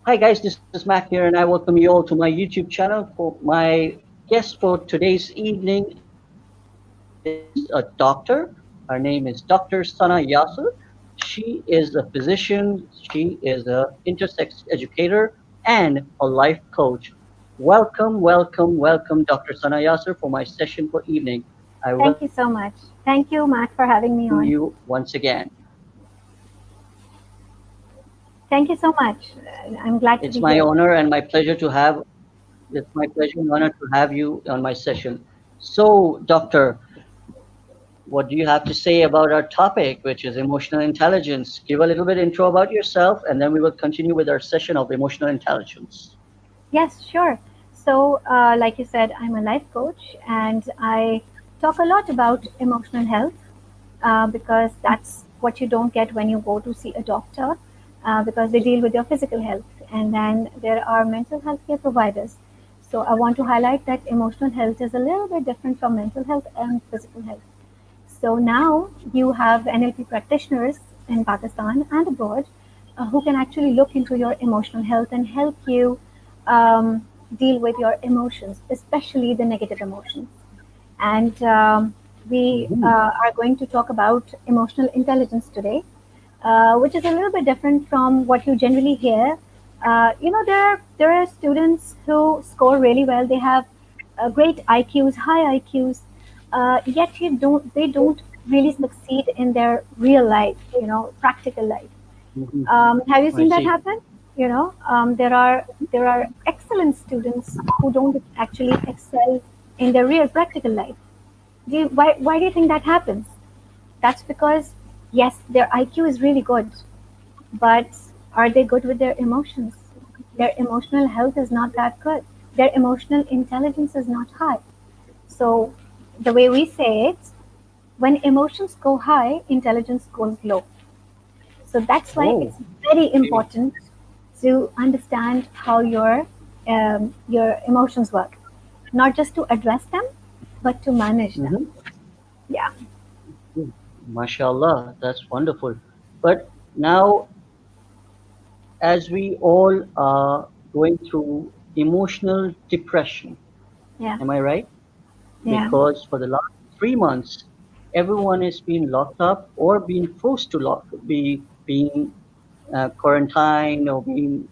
Hi guys, this is Mac here, and I welcome you all to my YouTube channel. For my guest for today's evening is a doctor. Her name is Dr. Sana Yasir. She is a physician. She is a intersex educator and a life coach. Welcome, welcome, welcome, Dr. Sana Yasir, for my session for evening. I Thank you welcome so much. Thank you, Matt, for having me on. you once again. Thank you so much. I'm glad to It's be my here. honor and my pleasure to have. It's my pleasure and honor to have you on my session. So, Doctor, what do you have to say about our topic, which is emotional intelligence? Give a little bit intro about yourself, and then we will continue with our session of emotional intelligence. Yes, sure. So, like you said, I'm a life coach and I talk a lot about emotional health because that's what you don't get when you go to see a doctor because they deal with your physical health. And then there are mental health care providers. So, I want to highlight that emotional health is a little bit different from mental health and physical health. So now you have NLP practitioners in Pakistan and abroad who can actually look into your emotional health and help you deal with your emotions, especially the negative emotions. And we Mhm. are going to talk about emotional intelligence today, which is a little bit different from what you generally hear. There are students who score really well. They have great IQs, high IQs, yet they don't really succeed in their real life, practical life. Mhm. Have you I seen that see. happen? There are excellent students who don't actually excel in their real practical life. Why do you think that happens? That's because yes, their IQ is really good, but are they good with their emotions? Their emotional health is not that good. Their emotional intelligence is not high. So the way we say it, when emotions go high, intelligence goes low. So that's why Oh, it's very okay. important to understand how your emotions work, not just to address them, but to manage them. Mm-hmm. Yeah, MashaAllah, that's wonderful. But now, as we all are going through emotional depression, yeah, am I right? yeah, Because for the last 3 months, everyone is being locked up or being forced to be being quarantined or being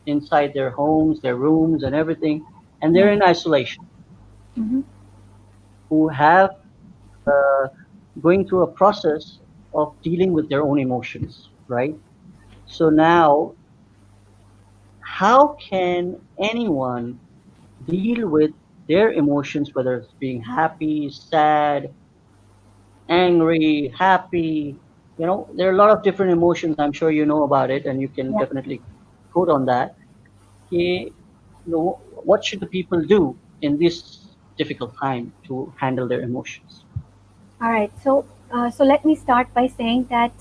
inside their homes, their rooms, and everything, and yeah. they're in isolation. Hmm. Who have uh, going through a process of dealing with their own emotions, right? So now, how can anyone deal with their emotions, whether it's being happy, sad, angry, happy. There are a lot of different emotions. I'm sure you know about it, and you can Yeah. definitely quote on that. Eh, what should the people do in this difficult time to handle their emotions? All right. So let me start by saying that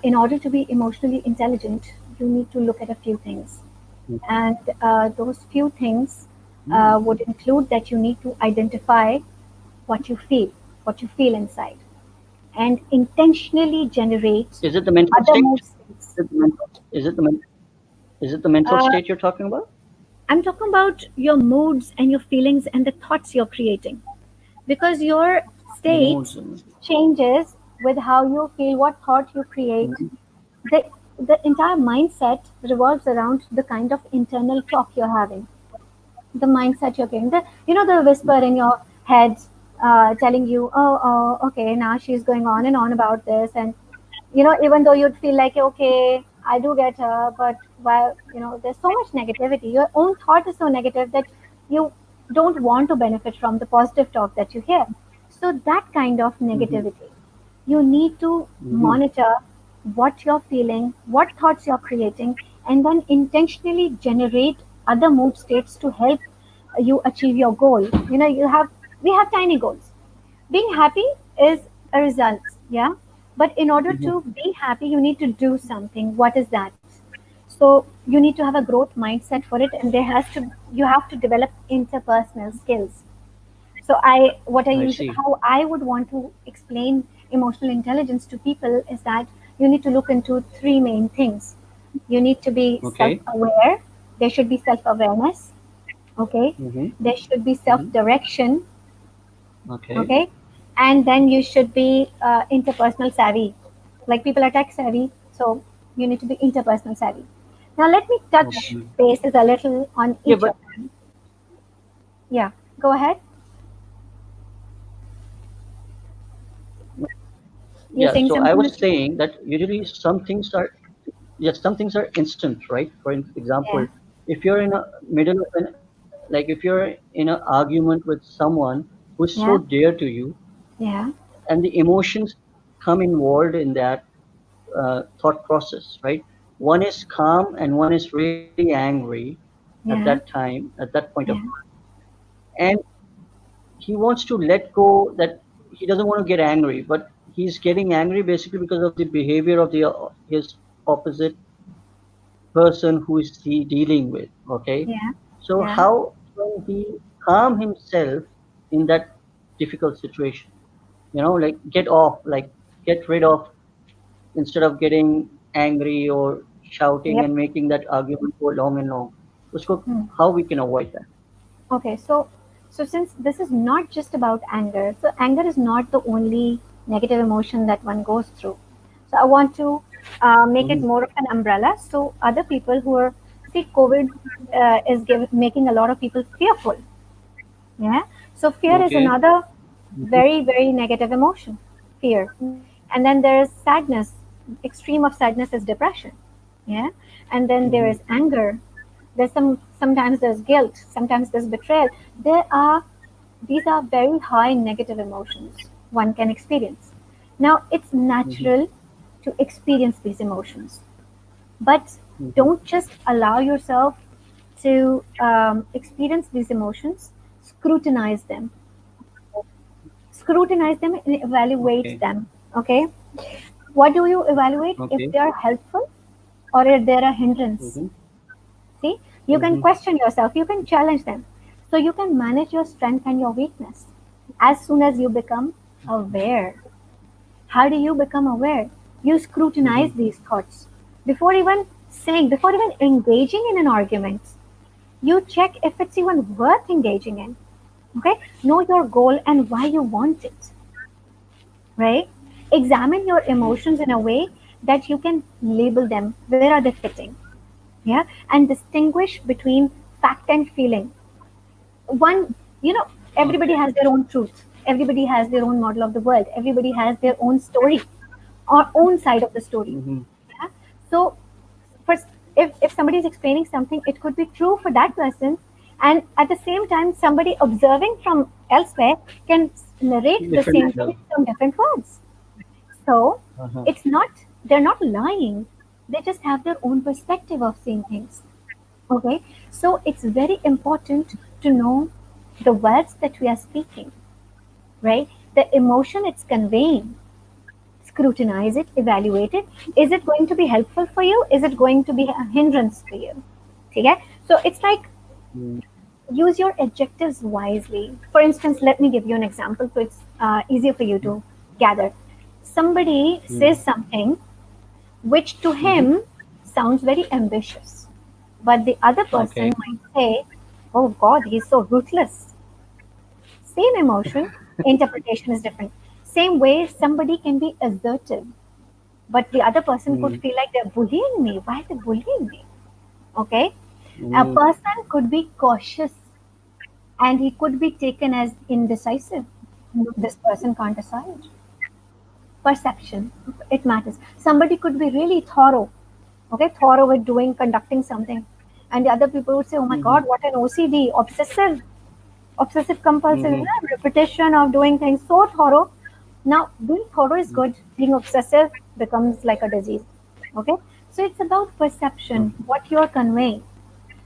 in order to be emotionally intelligent, you need to look at a few things. And those few things Mm. would include that you need to identify what you feel, what you feel inside, and intentionally generate Is it the mental other state? mood states. Is it the mental, is it the men- is it the mental Uh, state you're talking about? I'm talking about your moods and your feelings and the thoughts you're creating. Because your Moods state changes with how you feel, what thought you create. Mhm. The, the entire mindset revolves around the kind of internal talk you're having, the mindset you're getting, the whisper in your head telling you, oh, okay, now she's going on and on about this. And, even though you'd feel like, okay, I do get her, but while, there's so much negativity, your own thought is so negative that you don't want to benefit from the positive talk that you hear. So that kind of Mhm. negativity, you need to Mhm. monitor what you're feeling, what thoughts you're creating, and then intentionally generate other mood states to help you achieve your goal. We have tiny goals. Being happy is a result, yeah. But in order Mhm. to be happy, you need to do something. What is that? So you need to have a growth mindset for it, and you have to develop interpersonal skills. So I see. how I would want to explain emotional intelligence to people is that you need to look into three main things. You need to be self Okay. aware. There should be self awareness. Okay. Mm-hmm. There should be self Mm-hmm. direction. Okay. Okay. And then you should be interpersonal savvy. Like people are tech savvy, so you need to be interpersonal savvy. Now, let me touch Okay. bases a little on Yeah, each but of them. Yeah, go ahead. You're yeah. saying So I something, was Mr. saying that usually some things are, yes, some things are instant, right? For Yeah, example, if you're in a middle of an, like if you're in an argument with someone who's so yeah, dear to you, yeah, and the emotions come involved in that thought process, right? One is calm and one is really angry at that yeah, time, at that point of time, yeah, and he wants to let go. That he doesn't want to get angry, but he's getting angry basically because of the behavior of the his opposite person who is he dealing with. Okay, yeah, so yeah, how can he calm himself in that difficult situation? Like get off, like get rid of, instead of getting angry or shouting yep. and making that argument go long and long. Usko, Hmm. how we can avoid that? Okay, so since this is not just about anger, so anger is not the only negative emotion that one goes through. So I want to make it Hmm. more of an umbrella. So other people who are, see, COVID making a lot of people fearful. Yeah. So fear is Okay. another Hmm. very, very negative emotion. Fear. And then there is sadness. Extreme of sadness is depression. Yeah. And then there Hmm. is anger. There's sometimes there's guilt, sometimes there's betrayal. There are These are very high negative emotions one can experience. Now it's Hmm. natural to experience these emotions, but Hmm. don't just allow yourself to experience these emotions. Scrutinize them, scrutinize them and evaluate Okay. them. Okay, what do you evaluate? If Okay. they are helpful or if they're a hindrance. Hmm. See, you can Hmm. question yourself, you can challenge them. So you can manage your strength and your weakness as soon as you become aware. How do you become aware? You scrutinize Hmm. these thoughts. Before even engaging in an argument, you check if it's even worth engaging in. Okay? Know your goal and why you want it, right? Examine your emotions in a way that you can label them. Where are they fitting? Yeah? And distinguish between fact and feeling. One, you know, everybody Okay. has their own truth, everybody has their own model of the world, everybody has their own story or own side of the story. Hmm. Yeah? So first, if somebody is explaining something, it could be true for that person, and at the same time somebody observing from elsewhere can narrate the Different same thing angle. in some different words. So Uh-huh. it's not, they're not lying, they just have their own perspective of seeing things. Okay, so it's very important to know the words that we are speaking, right? The emotion it's conveying. Scrutinize it, evaluate it. Is it going to be helpful for you? Is it going to be a hindrance for you? Okay, so it's like Mm. use your adjectives wisely. For instance, let me give you an example so it's easier for you to gather. Somebody says Mm. something which to Hmm. him sounds very ambitious. But the other person Okay. might say, oh God, he's so ruthless. Same emotion, interpretation is different. Same way, somebody can be assertive, but the other person could Mm. feel like they're bullying me. Why are they bullying me? Okay? A Mm. person could be cautious and he could be taken as indecisive. This person can't decide. Perception, it matters. Somebody could be really thorough, okay, thorough with conducting something, and the other people would say, oh my Hmm. God, what an OCD, obsessive compulsive, Hmm. repetition of doing things so thorough. Now, being thorough is Hmm. good, being obsessive becomes like a disease. Okay, so it's about perception, what you're conveying.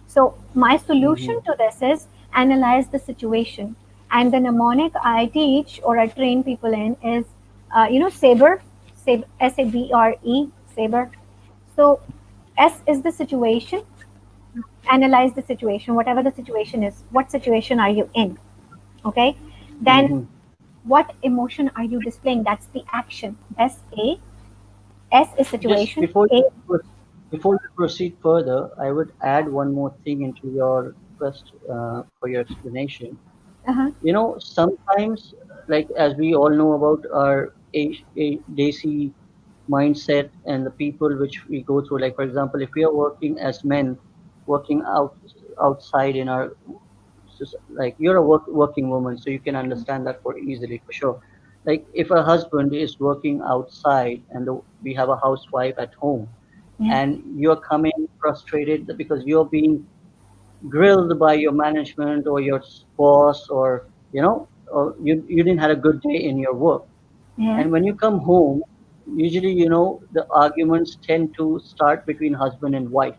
So, my solution Hmm. to this is analyze the situation. And the mnemonic I teach or I train people in is, SABRE, SABRE, SABRE. So, S is the situation, analyze the situation, whatever the situation is. What situation are you in? Okay. Then, Hmm. what emotion are you displaying? That's the action. S A. S is Just situation. before A. you before we proceed further, I would add one more thing into your quest for your explanation. Uh-huh. You know, sometimes, like as we all know about our Desi mindset and the people which we go through. Like for example, if we are working as men, working outside in our like you're a working woman, so you can understand that for easily for sure. Like if a husband is working outside and we have a housewife at home, Yeah. and you're coming frustrated because you're being grilled by your management or your boss, or or you didn't have a good day in your work, Yeah. and when you come home, usually, the arguments tend to start between husband and wife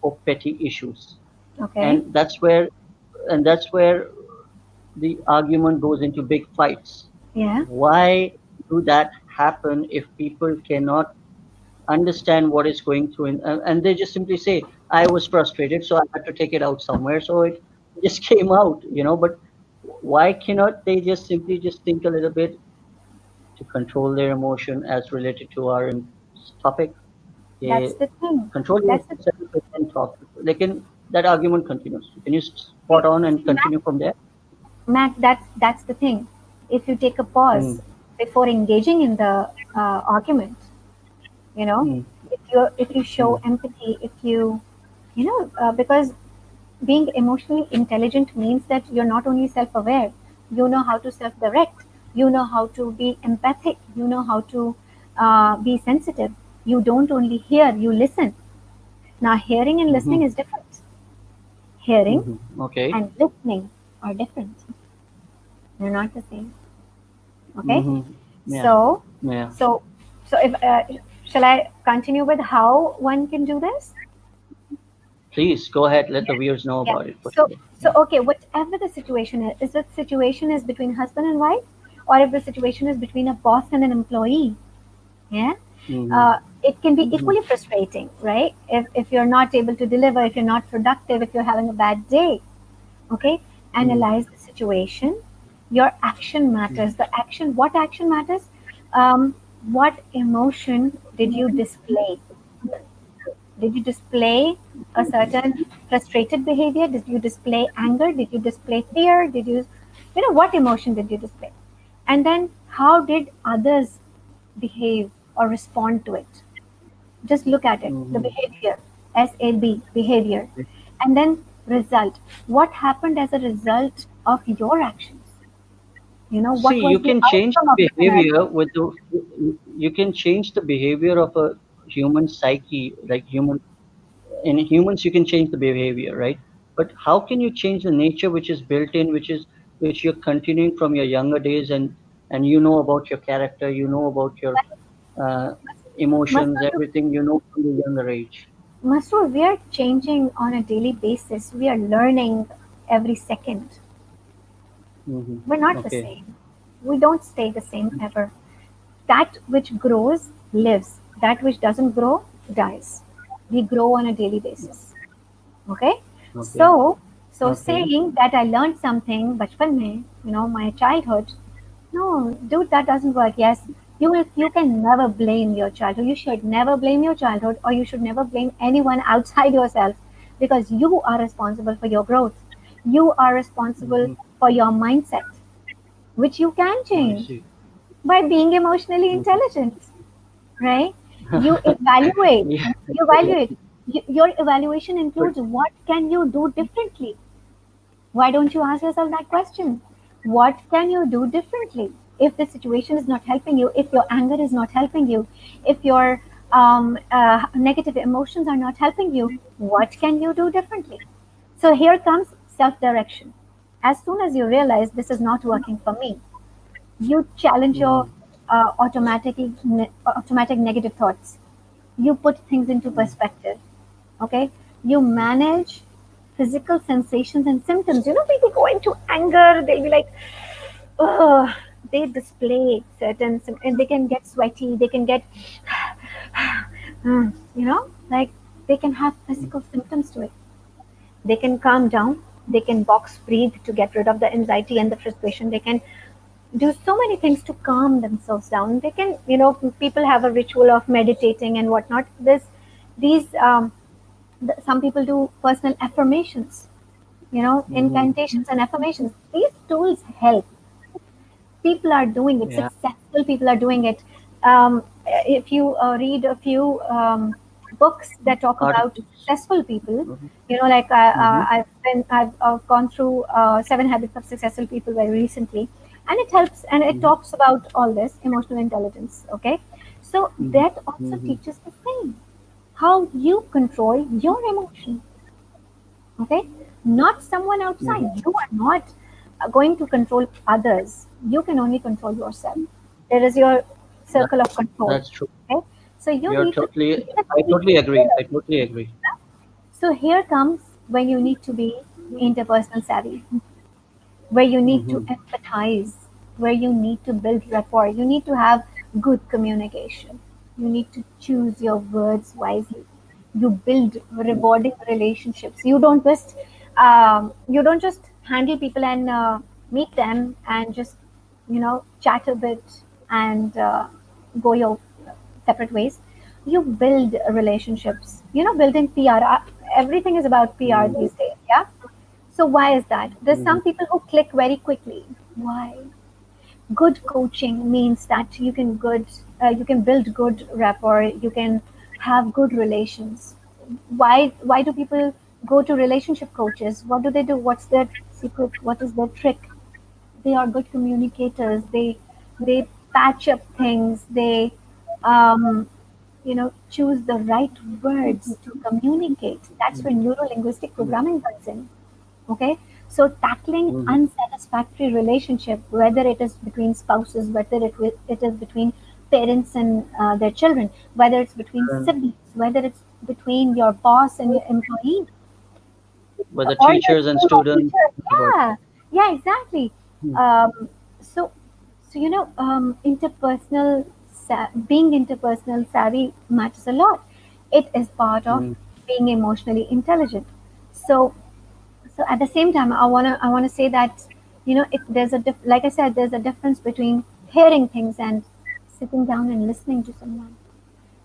for petty issues. Okay. And that's where the argument goes into big fights. Yeah. Why do that happen if people cannot understand what is going through, and they just simply say, I was frustrated, so I had to take it out somewhere, so it just came out, but why cannot they just simply just think a little bit to control their emotion as related to our topic. That's They the thing. control That's the yourself and talk. They can that argument continues. Can you see, spot on and see, Matt, continue from there? Matt, that's the thing. If you take a pause Mm, before engaging in the argument, you know, mm, if you show mm, empathy, if because being emotionally intelligent means that you're not only self-aware, you know how to self-direct, you know how to be empathic, you know how to be sensitive. You don't only hear, you listen. Now, hearing and mm-hmm, listening is different. Hearing mm-hmm. Okay. and listening are different. They're not the same. Okay. Mm-hmm. Yeah. So, Yeah. so, so if shall I continue with how one can do this? Please go ahead. Let the viewers know Yeah. about it for So, sure. so Yeah. okay, whatever the situation is the situation is between husband and wife, or if the situation is between a boss and an employee, yeah, Mm-hmm. it can be Mm-hmm. equally frustrating, right? If you're not able to deliver, if you're not productive, if you're having a bad day, okay, Mm-hmm. analyze the situation. Your action matters. The action, what action matters? What emotion did you display? Did you display a certain frustrated behavior? Did you display anger? Did you display fear? What emotion did you display? And then how did others behave or respond to it? Just look at it. The Mm-hmm. behavior, SAB, behavior. And then result. What happened as a result of your actions? See, What was you the can change outcome the of the scenario? behavior you can change the behavior of a human psyche, like in humans you can change the behavior, right? But how can you change the nature which is built in, which you're continuing from your younger days, and about your character, about your uh, emotions, Masud, everything from the younger age. Masud, we are changing on a daily basis. We are learning every second. Hmm. We're not the Okay. same. We don't stay the same ever. That which grows lives. That which doesn't grow dies. We grow on a daily basis. Okay? Okay. So Okay. saying that I learned something bachpan mein, my childhood, no, dude, that doesn't work. Yes, you can never blame your childhood. You should never blame your childhood, or you should never blame anyone outside yourself, because you are responsible for your growth. You are responsible Hmm. for your mindset, which you can I change see. by being emotionally Hmm. intelligent, right? You evaluate. Yeah. You evaluate. Your evaluation But includes what can you do differently. Why don't you ask yourself that question? What can you do differently? If the situation is not helping you, if your anger is not helping you, if your negative emotions are not helping you, what can you do differently? So here comes self direction. As soon as you realize this is not working for me, you challenge your mm, automatic negative thoughts. You put things into mm, perspective. Okay, you manage physical sensations and symptoms. People go into anger, they'll be like, oh, they display and they can get sweaty, they can get like they can have mm, physical symptoms to it. They can calm down, they can box breathe to get rid of the anxiety and the frustration. They can do so many things to calm themselves down. They can, people have a ritual of meditating and whatnot. This These some people do personal affirmations, Mm-hmm. incantations and affirmations. These tools help. People are doing it. Yeah. Successful people are doing it. If you read a few books that talk about Articles. successful people, Mm-hmm. like Mm-hmm. I've gone through Seven Habits of Successful People very recently, and it helps and it Mm-hmm. talks about all this emotional intelligence. Okay, so Mm-hmm. that also Mm-hmm. teaches the same, how you control your emotion. Okay, not someone outside. Mm-hmm. You are not going to control others. You can only control yourself. There is your That, circle of control. that's true. Okay, so you You're need to totally. be the I key totally agree. controller. I totally agree. So here comes when you need to be interpersonal savvy, where you need to Mm-hmm. empathize, where you need to build rapport, you need to have good communication, you need to choose your words wisely, you build rewarding relationships. You don't just handle people and meet them and just chat a bit and go your separate ways. You build relationships. Building PR. Everything is about PR Mm-hmm. these days. Yeah, so why is that? There's Mm-hmm. some people who click very quickly. Why? Good coaching means that you can build good rapport. You can have good relations. Why do people go to relationship coaches? What do they do? What's their secret? What is their trick? They are good communicators. They patch up things. They um, choose the right words to communicate. That's where neuro linguistic programming comes in. Okay, so tackling Mm-hmm. unsatisfactory relationship, whether it is between spouses, whether it is between parents and their children, whether it's between And siblings, whether it's between your boss and your employee, whether or your teachers and school students, teacher. everybody. Yeah, exactly. Mm-hmm. Um, so so interpersonal being interpersonal savvy matters a lot. It is part of being emotionally intelligent. So so at the same time, I want to say that like I said, there's a difference between hearing things and sitting down and listening to someone,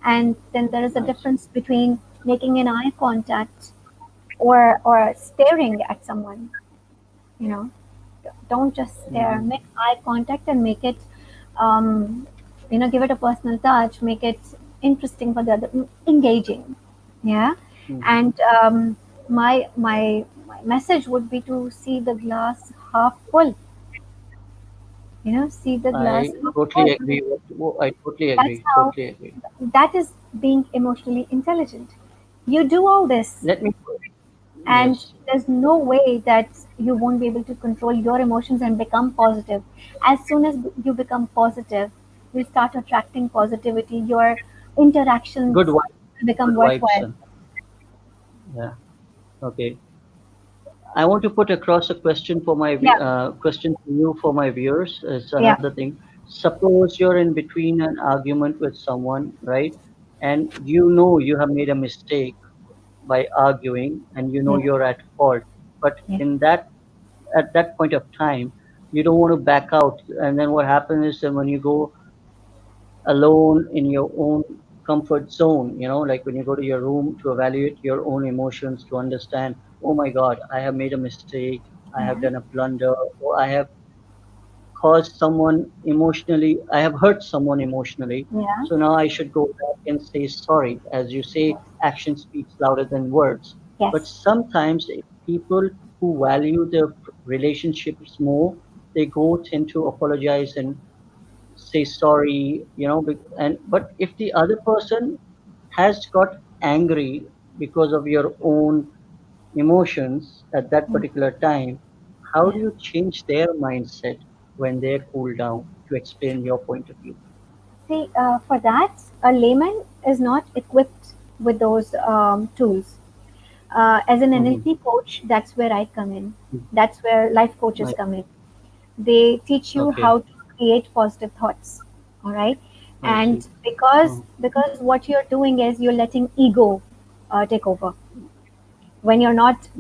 and then there is a Nice. difference between making an eye contact or staring at someone. you know don't just stare. Mm-hmm. Make eye contact and make it give it a personal touch, make it interesting for the other, engaging. Yeah. Mm-hmm. And my message would be to see the glass half full. See the glass I half totally full. agree. I totally That's agree. how. Totally agree. That is being emotionally intelligent. You do all this, Let me. and Yes. there's no way that you won't be able to control your emotions and become positive. As soon as you become positive, you start attracting positivity. Your interactions Good vibes. become Good vibes. worthwhile. Son. Yeah. Okay. I want to put across a question for my Yeah, question to you for my viewers. It's yeah, another thing. Suppose you're in between an argument with someone, right? And you know you have made a mistake by arguing, and you know yeah, you're at fault. But yeah, in that at that point of time, you don't want to back out. And then what happens is that when you go alone in your own comfort zone, like when you go to your room to evaluate your own emotions, to understand, oh my God, I have made a mistake, I have yeah, done a blunder, or I have caused someone emotionally, I have hurt someone emotionally. yeah, So now I should go back and say sorry. As you say, action speaks louder than words. yes, But sometimes people who value their relationships more, they go tend to apologize and say sorry, and but if the other person has got angry because of your own emotions at that mm, particular time, how yeah. do you change their mindset when they're cooled down, to explain your point of view? See, for that, a layman is not equipped with those tools. As an Hmm. NLP coach, that's where I come in. That's where life coaches Right. come in. They teach you Okay. how to create positive thoughts. All right. I see. And because Oh, because what you're doing is you're letting ego take over. When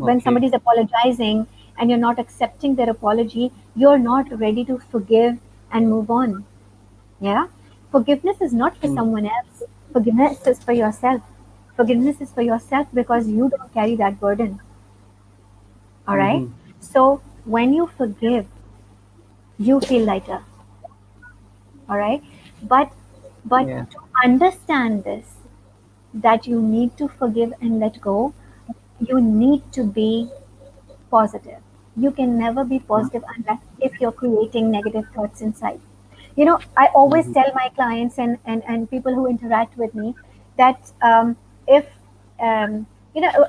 okay. somebody's apologizing and you're not accepting their apology, you're not ready to forgive and move on. Yeah. Forgiveness is not for Hmm. someone else. Forgiveness is for yourself. Forgiveness is for yourself because you don't carry that burden. All right. Mm-hmm. So when you forgive, you feel lighter. All right. But Yeah. to understand this, that you need to forgive and let go, you need to be positive. You can never be positive unless if you're creating negative thoughts inside. I always Mm-hmm. tell my clients and people who interact with me that if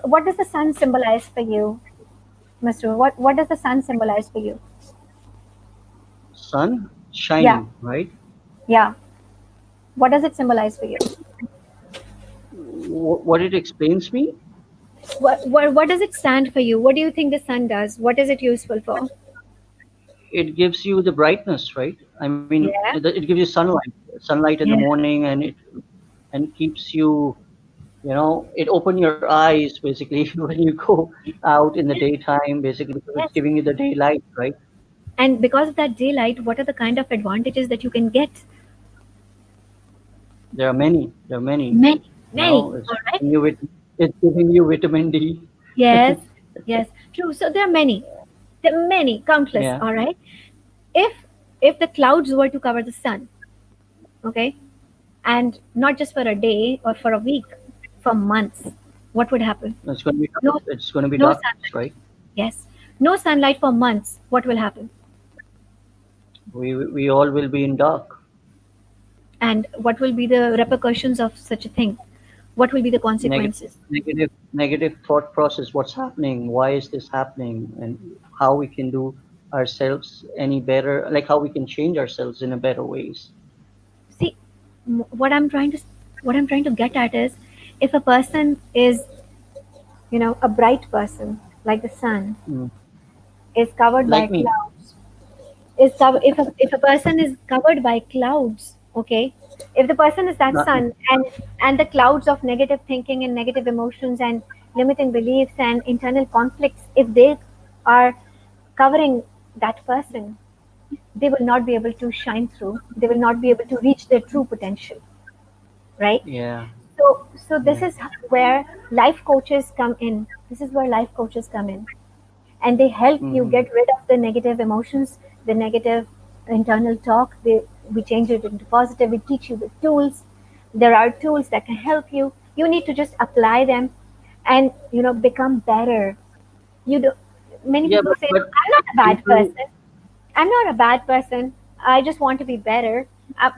what does the sun symbolize for you, Mr. What does the sun symbolize for you? Sun Yeah, shining, right? yeah. What does it symbolize for you? What it explains me, What does it stand for you? What do you think the sun does? What is it useful for? it gives you the brightness, right? I mean, Yeah, it gives you sunlight in the yeah. morning, and keeps you, it open your eyes basically when you go out in the daytime, basically because it's Yes. giving you the daylight, right? And because of that daylight, what are the kind of advantages that you can get? There are many, Many, many. it's All right. giving you it's giving you vitamin D. Yes, yes, true. So there are many. There are many, countless. Yeah, All right. If the clouds were to cover the sun, okay, and not just for a day or for a week, for months, what would happen? it's going to be No, it's going to be no darkness, sunlight. right? Yes, no sunlight for months. What will happen? We all will be in dark. And what will be the repercussions of such a thing? What will be the Negative, consequences? negative thought process. What's happening? Why is this happening? And how we can do ourselves any better? Like how we can change ourselves in a better ways. See, what I'm trying to get at is, if a person is, a bright person like the sun Mm. is covered by Like me, clouds, if a person is covered by clouds, okay, if the person is that not me. sun, and the clouds of negative thinking and negative emotions and limiting beliefs and internal conflicts, if they are covering that person, they will not be able to shine through, they will not be able to reach their true potential, right? Yeah, So this yeah. is where life coaches come in. This is where life coaches come in, and they help you Hmm. get rid of the negative emotions, the negative internal talk. We change it into positive. We teach you the tools. There are tools that can help you. You need to just apply them, and become better. You do. Many Yeah, people say, "No, but I'm not a bad people. person. I'm not a bad person. I just want to be better,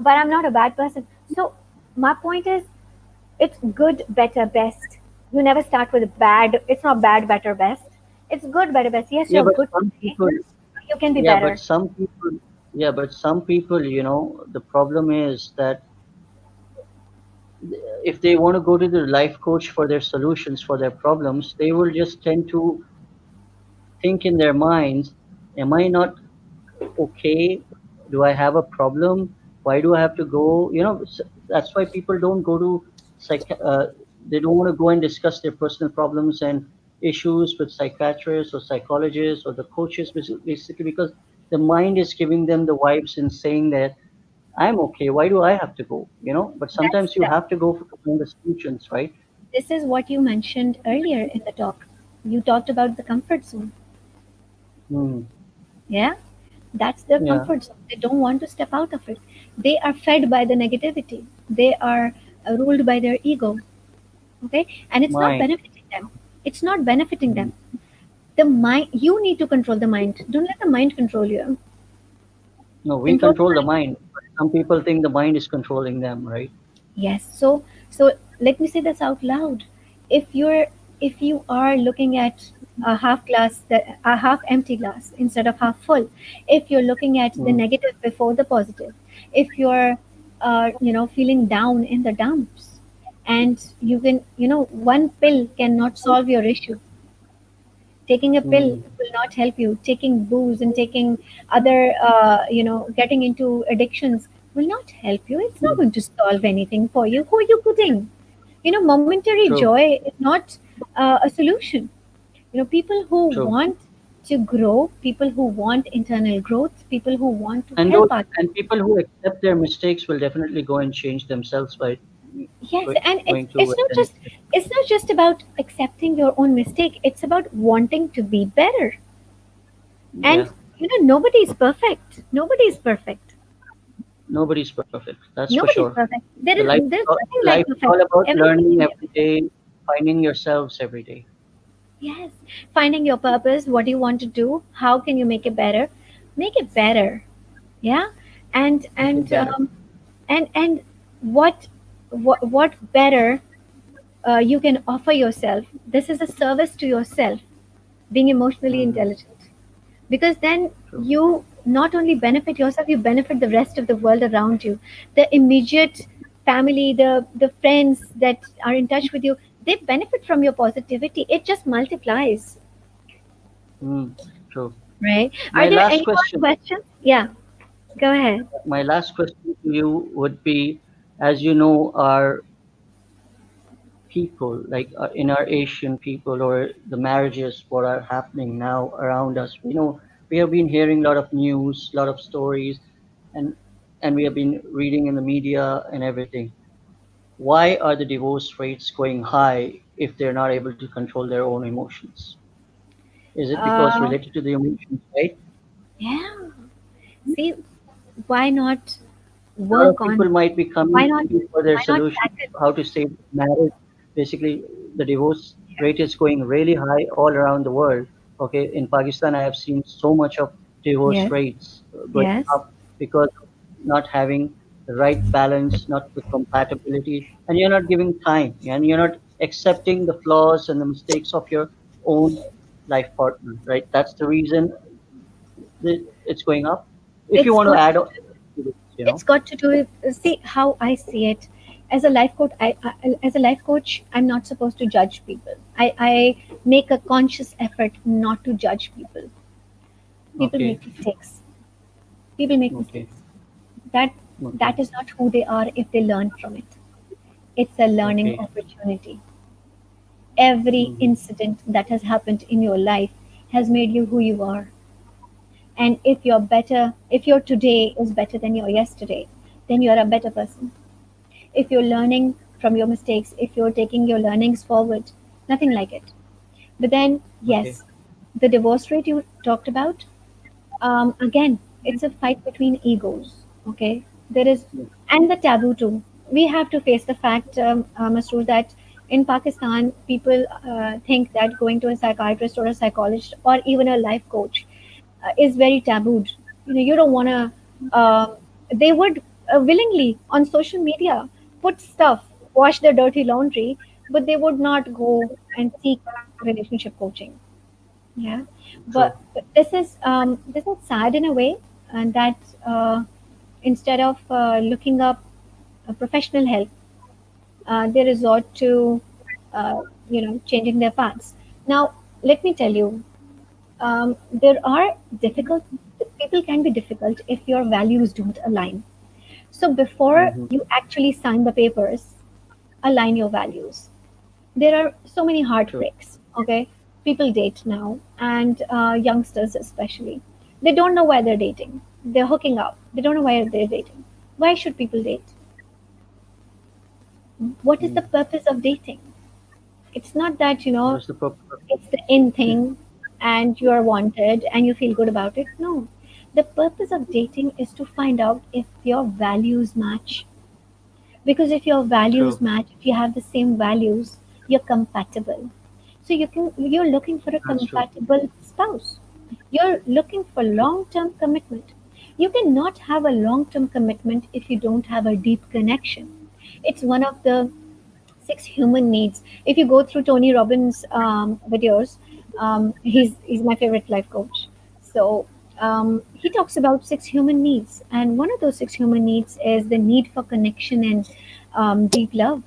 but I'm not a bad person." So my point is, it's good, better, best. You never start with bad. It's not bad, better, best. It's good, better, best. Yes, Yeah, you're but good some today. people. You can be Yeah, but better. some people. Yeah, but some people. The problem is that if they want to go to the life coach for their solutions for their problems, they will just tend to think in their minds, am I not okay? Do I have a problem? Why do I have to go? That's why people don't go to psych. They don't want to go and discuss their personal problems and issues with psychiatrists or psychologists or the coaches, basically because the mind is giving them the vibes and saying that I'm okay. Why do I have to go? But That's sometimes you have to go to find the solutions, right? This is what you mentioned earlier in the talk. You talked about the comfort zone. Hmm. Yeah, that's their Yeah, comfort zone. They don't want to step out of it. They are fed by the negativity. They are ruled by their ego. Okay, and it's not mind. benefiting them. It's not benefiting Hmm. them. The mind. You need to control the mind. Don't let the mind control you. No, we Control the control the mind. mind. But some people think the mind is controlling them, right? Yes. So let me say this out loud. If you're if you are looking at a half empty glass instead of half full, if you're looking at the Mm. negative before the positive, if you're feeling down in the dumps, and you can one pill cannot solve your issue. Taking a pill Mm. will not help you. Taking booze and taking other getting into addictions will not help you. It's not Mm. going to solve anything for you. Who are you kidding? Momentary True, joy is not a solution. People who true. want to grow, people who want internal growth, people who want to And those help others. and people who accept their mistakes will definitely go and change themselves, right? Yes, and going to it's not within just about accepting your own mistake. It's about wanting to be better. yeah, And nobody is perfect. Nobody is perfect. nobody's perfect. That's for Nobody is sure. perfect. The life There's nothing like life is all perfection. about Everything learning can be every amazing. day, finding yourselves every day. Yes, finding your purpose. What do you want to do? How can you make it better? Make it better. Yeah, and Make it and better. um, and what better you can offer yourself. This is a service to yourself, being emotionally Hmm. intelligent, because then True. you not only benefit yourself, you benefit the rest of the world around you, the immediate family, the friends that are in touch with you. They benefit from your positivity. It just multiplies. Mm, true. Right? Are My there last any more question. questions? Yeah, go ahead. My last question to you would be, as you know, our people, like in our Asian people, or the marriages, what are happening now around us. We know we have been hearing a lot of news, a lot of stories, and we have been reading in the media and everything. Why are the divorce rates going high if they're not able to control their own emotions? Is it because Uh, related to the emotions, right? yeah. See, why not A lot of work people on? might be coming Why to not? you for their Why not solution, tackle? how to save marriage. Basically, the divorce rate is going really high all around the world. Okay, in Pakistan, I have seen so much of divorce Yes. rates going Yes. up because of not having the right balance, not the compatibility, and you're not giving time, and you're not accepting the flaws and the mistakes of your own life partner, right? That's the reason it's going up. If you It's want to got add to on do. to this, It's got to do with, see how I see it. As a life coach, as a life coach, I'm not supposed to judge people. I make a conscious effort not to judge people. People Okay, make mistakes. People make okay, mistakes. That okay, that is not who they are if they learn from it. It's a learning okay. opportunity. Every Hmm. incident that has happened in your life has made you who you are. And if your today is better than your yesterday, then you're a better person. If you're learning from your mistakes, if you're taking your learnings forward, nothing like it. But then, Okay. yes, the divorce rate you talked about, again, it's a fight between egos. Okay, there is, Yeah. and the taboo too. We have to face the fact, Masroor, that in Pakistan, people think that going to a psychiatrist or a psychologist or even a life coach is very tabooed. You don't want to. They would willingly on social media put stuff, wash their dirty laundry, but they would not go and seek relationship coaching. Yeah, True. but this is sad in a way, and that instead of looking up professional help, they resort to uh, changing their paths. Now, let me tell you, there are difficult people can be difficult if your values don't align. So before Hmm. you actually sign the papers, align your values. There are so many True. heartbreaks. Okay, people date now, and youngsters especially, they don't know why they're dating. They're hooking up. They don't know why they're dating. Why should people date? What is the Mm. purpose of dating? It's not that What is the purpose of it's the in thing and you are wanted and you feel good about it. No. The purpose of dating is to find out if your values match. Because if your True. values match, if you have the same values, you're compatible. So you're looking for a That's true. compatible spouse. You're looking for True. long-term commitment. You cannot have a long-term commitment if you don't have a deep connection. It's one of the six human needs. If you go through Tony Robbins' videos, he's my favorite life coach. So he talks about six human needs, and one of those six human needs is the need for connection and deep love.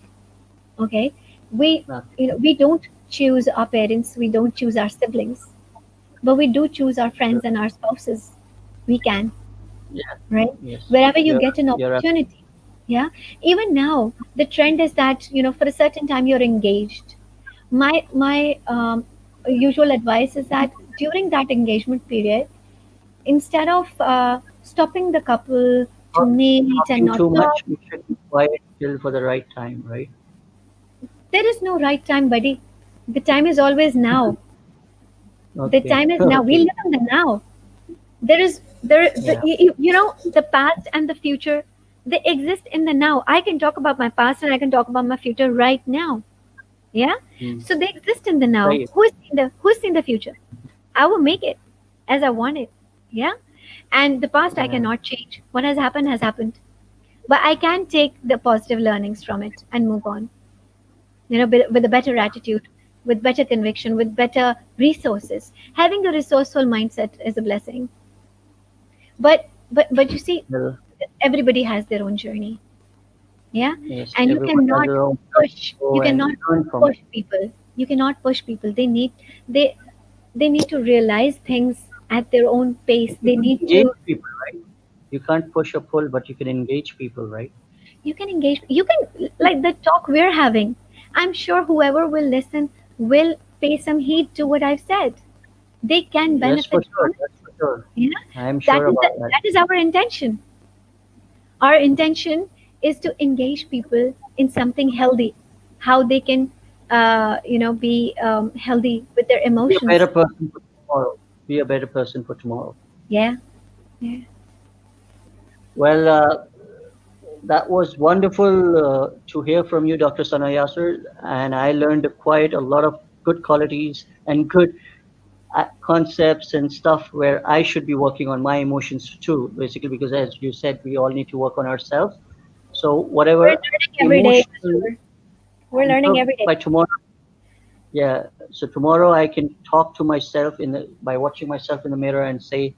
Okay, we That, we don't choose our parents, we don't choose our siblings, but we do choose our true. friends and our spouses. We can, Yeah. right? Yes. Wherever you You're get an you're opportunity. Yeah. Even now, the trend is that, for a certain time you're engaged. My usual advice is that during that engagement period, instead of stopping the couple to not meet and talking not too talk, much. You should be quiet. till for the right time, right? There is no right time, buddy. The time is always now. The Okay, time is now. We okay, live in the now. There is there the, yeah, you know, the past and the future, they exist in the now. I can talk about my past and I can talk about my future right now. Yeah. mm, So they exist in the now. right. Who's seen the future? I will make it as I want it. Yeah. And the past I Yeah, cannot change. What has happened. But I can take the positive learnings from it and move on. You know, with a better attitude, with better conviction, with better resources. Having a resourceful mindset is a blessing. But you see, well, everybody has their own journey. Yeah. yes, And you everyone has cannot their own path to push you go and cannot learn from push it. people. You cannot push people. They they need to realize things at their own pace. You They can need engage to people, right? You can't push or pull, but you can engage people, right? you can engage, you can, like the talk we're having. I'm sure whoever will listen will pay some heed to what I've said. They can Yes, for benefit sure. from it. That's for sure. Yeah. I am That sure is about that. that is our intention. Our intention is to engage people in something healthy, how they can be healthy with their Be a emotions. better person for tomorrow. Be a better person for tomorrow. Yeah. Yeah. Well, that was wonderful to hear from you, Dr. Sana Yasser, and I learned quite a lot of good qualities and good concepts and stuff where I should be working on my emotions too, basically, because as you said, we all need to work on ourselves. So, We're whatever learning every day, emotional, Yasur. We're I'm learning sure every day. by tomorrow, yeah. So tomorrow I can talk to myself by watching myself in the mirror and say,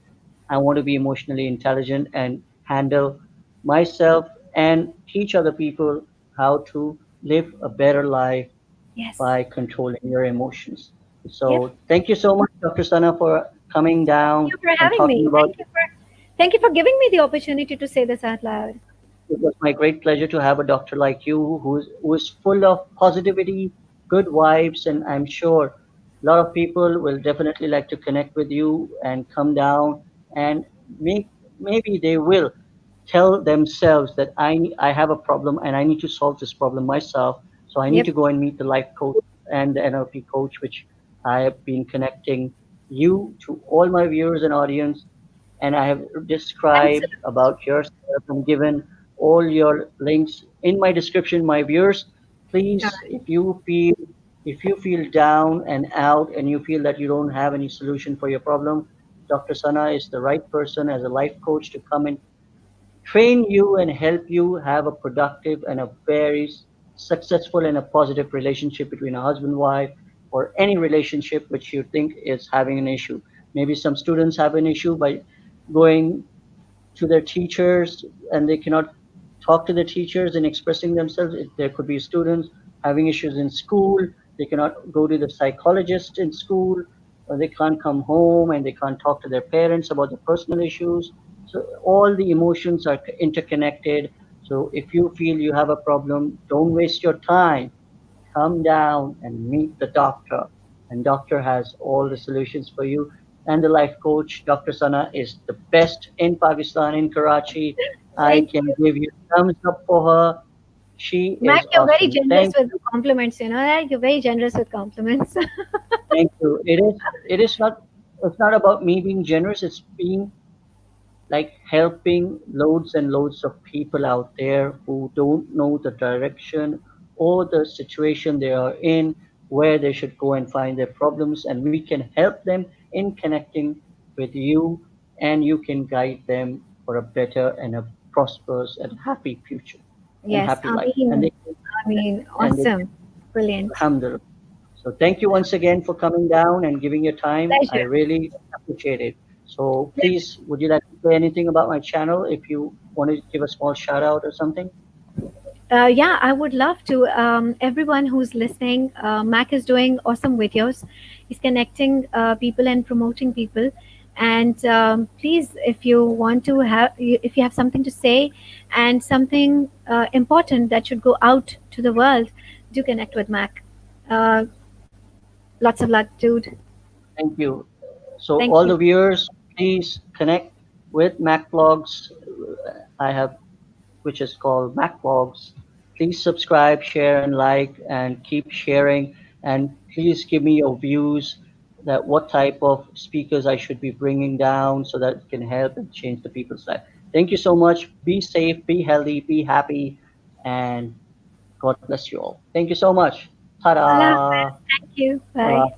I want to be emotionally intelligent and handle myself and teach other people how to live a better life Yes. by controlling your emotions. Yep. So thank you so much, Dr. Sana, for coming Thank down you for and having talking me. about. Thank you for giving me the opportunity to say this out loud. It was my great pleasure to have a doctor like you who is full of positivity, good vibes, and I'm sure a lot of people will definitely like to connect with you and come down and make maybe they will tell themselves that I have a problem and I need to solve this problem myself. So I need Yep. to go and meet the life coach and the NLP coach, which I have been connecting you to all my viewers and audience, and I have Thanks a described lot. about yourself and given all your links in my description. My viewers, All please, right. if you feel down and out and you feel that you don't have any solution for your problem, Dr. Sana is the right person as a life coach to come and train you and help you have a productive and a very successful and a positive relationship between a husband wife or any relationship which you think is having an issue. Maybe some students have an issue by going to their teachers and they cannot talk to the teachers and expressing themselves. There could be students having issues in school. They cannot go to the psychologist in school, or they can't come home and they can't talk to their parents about the personal issues. So all the emotions are interconnected. So if you feel you have a problem, don't waste your time. Come down and meet the doctor. And doctor has all the solutions for you. And the life coach, Dr. Sana, is the best in Pakistan, in Karachi. I Thank can you. give you thumbs up for her. She Mac, is you're very awesome. generous Thank with you. compliments, you know that? You're very generous with compliments. Thank you. It is not it's not about me being generous, it's being like helping loads and loads of people out there who don't know the direction or the situation they are in, where they should go and find their problems, and we can help them in connecting with you, and you can guide them for a better and a prosperous and happy future and Yes, happy life. And they can, awesome. Brilliant. alhamdulillah. So thank you once again for coming down and giving your time. I Pleasure. really appreciate it. So Pleasure. please, would you like to say anything about my channel if you want to give a small shout out or something? Yeah, I would love to. Everyone who's listening, Mac is doing awesome videos. He's connecting people and promoting people. And please, if you want to have, if you have something to say and something important that should go out to the world, do connect with Mac. Uh, Lots of luck, dude. Thank you. So Thank all you. the viewers, please connect with Mac Vlogs. I have, which is called Mac Vlogs. Please subscribe, share, and like, and keep sharing. And please give me your views that what type of speakers I should be bringing down so that it can help and change the people's life. Thank you so much. Be safe, be healthy, be happy, and God bless you all. Thank you so much. Allah Ta-da! Hafiz. Thank you. Allah Bye.